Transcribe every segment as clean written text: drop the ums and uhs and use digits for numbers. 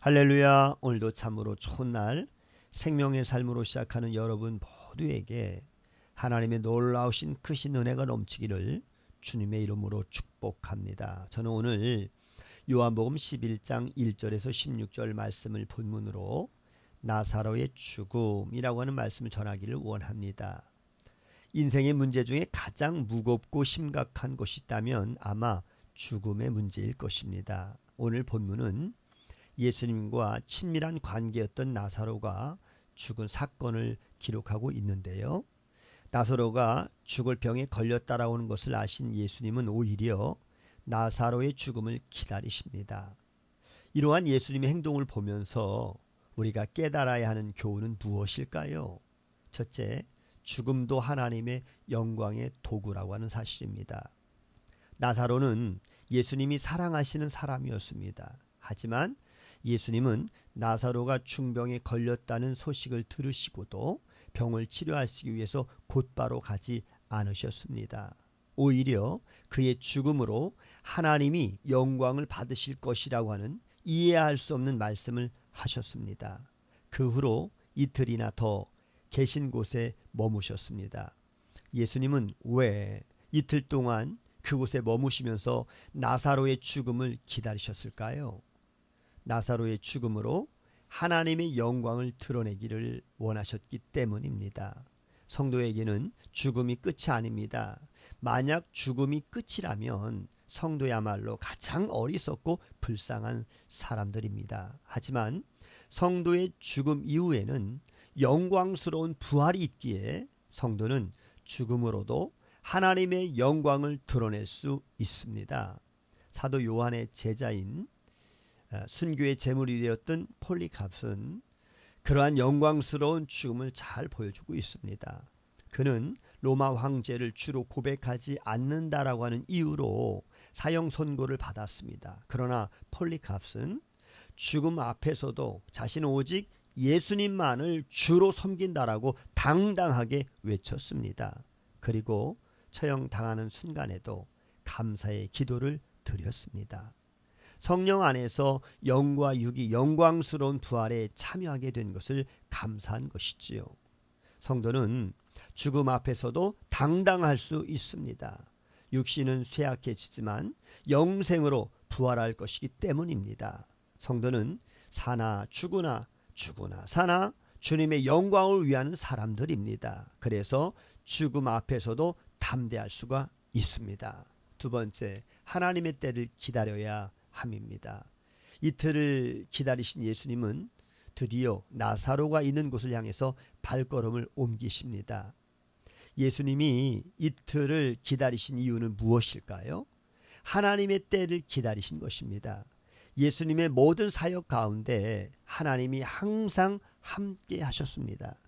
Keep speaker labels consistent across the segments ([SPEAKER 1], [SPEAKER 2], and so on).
[SPEAKER 1] 할렐루야. 오늘도 참으로 좋은 날, 생명의 삶으로 시작하는 여러분 모두에게 하나님의 놀라우신 크신 은혜가 넘치기를 주님의 이름으로 축복합니다. 저는 오늘 요한복음 11장 1절에서 16절 말씀을 본문으로 나사로의 죽음이라고 하는 말씀을 전하기를 원합니다. 인생의 문제 중에 가장 무겁고 심각한 것이 있다면 아마 죽음의 문제일 것입니다. 오늘 본문은 예수님과 친밀한 관계였던 나사로가 죽은 사건을 기록하고 있는데요. 나사로가 죽을 병에 걸렸다라고 하는 것을 아신 예수님은 오히려 나사로의 죽음을 기다리십니다. 이러한 예수님의 행동을 보면서 우리가 깨달아야 하는 교훈은 무엇일까요? 첫째, 죽음도 하나님의 영광의 도구라고 하는 사실입니다. 나사로는 예수님이 사랑하시는 사람이었습니다. 하지만 예수님은 나사로가 중병에 걸렸다는 소식을 들으시고도 병을 치료하시기 위해서 곧바로 가지 않으셨습니다. 오히려 그의 죽음으로 하나님이 영광을 받으실 것이라고 하는 이해할 수 없는 말씀을 하셨습니다. 그 후로 이틀이나 더 계신 곳에 머무셨습니다. 예수님은 왜 이틀 동안 그곳에 머무시면서 나사로의 죽음을 기다리셨을까요? 나사로의 죽음으로 하나님의 영광을 드러내기를 원하셨기 때문입니다. 성도에게는 죽음이 끝이 아닙니다. 만약 죽음이 끝이라면 성도야말로 가장 어리석고 불쌍한 사람들입니다. 하지만 성도의 죽음 이후에는 영광스러운 부활이 있기에 성도는 죽음으로도 하나님의 영광을 드러낼 수 있습니다. 사도 요한의 제자인 순교의 제물이 되었던 폴리갑은 그러한 영광스러운 죽음을 잘 보여주고 있습니다. 그는 로마 황제를 주로 고백하지 않는다라고 하는 이유로 사형 선고를 받았습니다. 그러나 폴리갑은 죽음 앞에서도 자신은 오직 예수님만을 주로 섬긴다라고 당당하게 외쳤습니다. 그리고 처형당하는 순간에도 감사의 기도를 드렸습니다. 성령 안에서 영과 육이 영광스러운 부활에 참여하게 된 것을 감사한 것이지요. 성도는 죽음 앞에서도 당당할 수 있습니다. 육신은 쇠약해지지만 영생으로 부활할 것이기 때문입니다. 성도는 사나 죽으나 죽으나 사나 주님의 영광을 위하는 사람들입니다. 그래서 죽음 앞에서도 담대할 수가 있습니다. 두 번째, 하나님의 때를 기다려야 함입니다. 이틀을 기다리신 예수님은 드디어 나사로가 있는 곳을 향해서 발걸음을 옮기십니다. 예수님이 이틀을 기다리신 이유는 무엇일까요? 하나님의 때를 기다리신 것입니다. 예수님의 모든 사역 가운데 하나님이 항상 함께 하셨습니다.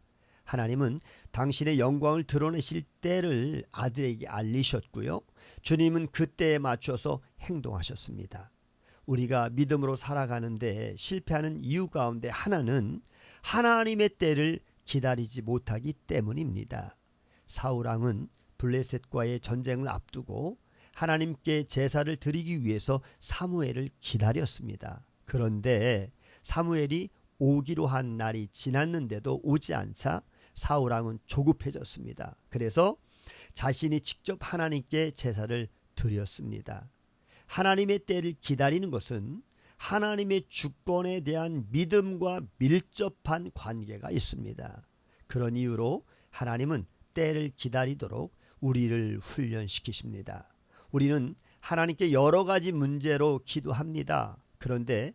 [SPEAKER 1] 하나님은 당신의 영광을 드러내실 때를 아들에게 알리셨고요. 주님은 그 때에 맞춰서 행동하셨습니다. 우리가 믿음으로 살아가는데 실패하는 이유 가운데 하나는 하나님의 때를 기다리지 못하기 때문입니다. 사울왕은 블레셋과의 전쟁을 앞두고 하나님께 제사를 드리기 위해서 사무엘을 기다렸습니다. 그런데 사무엘이 오기로 한 날이 지났는데도 오지 않자 사울왕은 조급해졌습니다. 그래서 자신이 직접 하나님께 제사를 드렸습니다. 하나님의 때를 기다리는 것은 하나님의 주권에 대한 믿음과 밀접한 관계가 있습니다. 그런 이유로 하나님은 때를 기다리도록 우리를 훈련시키십니다. 우리는 하나님께 여러 가지 문제로 기도합니다. 그런데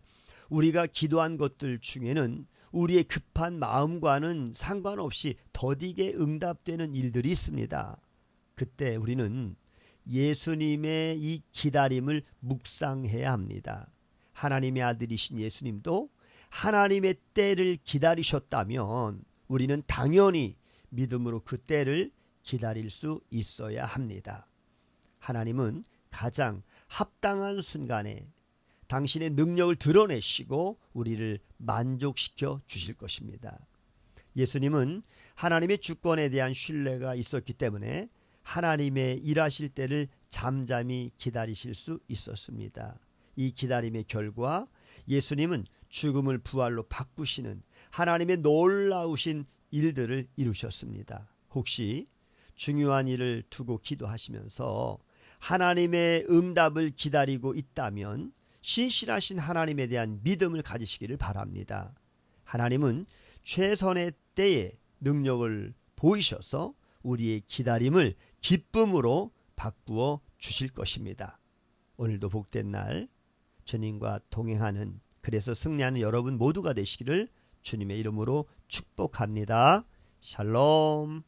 [SPEAKER 1] 우리가 기도한 것들 중에는 우리의 급한 마음과는 상관없이 더디게 응답되는 일들이 있습니다. 그때 우리는 예수님의 이 기다림을 묵상해야 합니다. 하나님의 아들이신 예수님도 하나님의 때를 기다리셨다면 우리는 당연히 믿음으로 그 때를 기다릴 수 있어야 합니다. 하나님은 가장 합당한 순간에 당신의 능력을 드러내시고 우리를 만족시켜 주실 것입니다. 예수님은 하나님의 주권에 대한 신뢰가 있었기 때문에 하나님의 일하실 때를 잠잠히 기다리실 수 있었습니다. 이 기다림의 결과 예수님은 죽음을 부활로 바꾸시는 하나님의 놀라우신 일들을 이루셨습니다. 혹시 중요한 일을 두고 기도하시면서 하나님의 응답을 기다리고 있다면 신실하신 하나님에 대한 믿음을 가지시기를 바랍니다. 하나님은 최선의 때에 능력을 보이셔서 우리의 기다림을 기쁨으로 바꾸어 주실 것입니다. 오늘도 복된 날 주님과 동행하는, 그래서 승리하는 여러분 모두가 되시기를 주님의 이름으로 축복합니다. 샬롬.